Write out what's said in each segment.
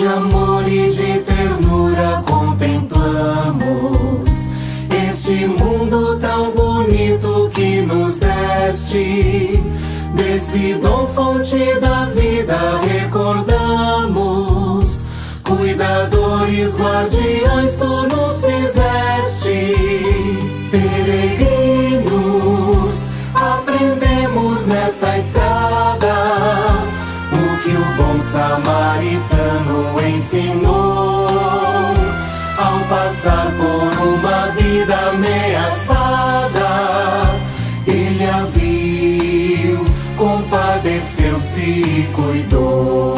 de amor e de ternura contemplamos este mundo tão bonito que nos deste. Desse dom, fonte da vida, recordamos. Cuidadores, guardiões, tu nos fizeste. Peregrinos, aprendemos nesta estrada o que o bom samaritano ensinou. Ao passar por uma vida ameaçada, ele a viu, compadeceu-se e cuidou.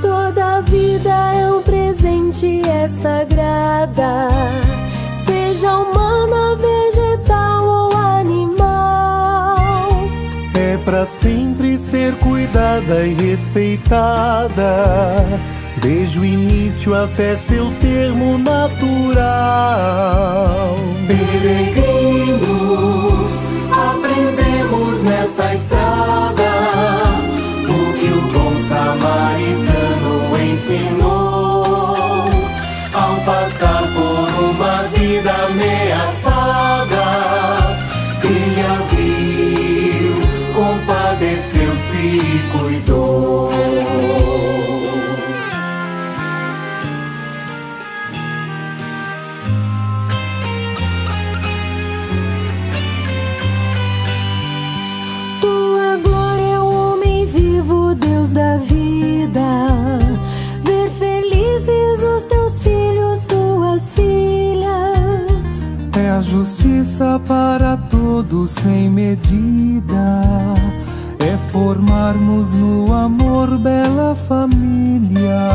Toda vida é um presente, é sagrada, seja humana, vegetal ou animal. É pra sempre ser cuidada e respeitada, desde o início até seu termo natural. Peregrinos, aprendemos nesta estrada o que o bom samaritano ensinou. Ao passar por uma vida ameaçada, ele a viu, compadeceu-se e cuidou. Tua glória é o homem vivo, Deus da vida. Ver felizes os teus filhos, tuas filhas. É a justiça para todos sem medida, é formarmos no amor bela família.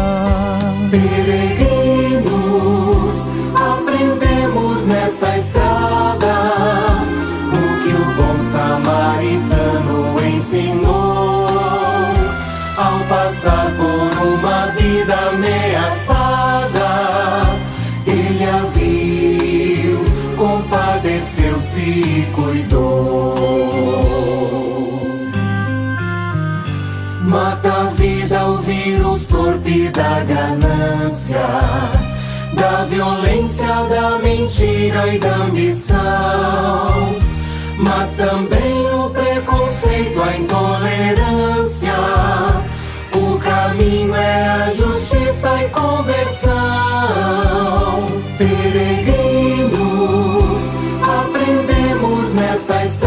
Peregrinos, aprendemos nesta estrada o que o bom samaritano ensinou. Ao passar por uma vida ameaçada, ele a viu, compadeceu-se e cuidou. Mata a vida o vírus torpe da ganância, da violência, da mentira e da ambição, mas também o preconceito, a intolerância. O caminho é a justiça e conversão. Peregrinos, aprendemos nesta estrada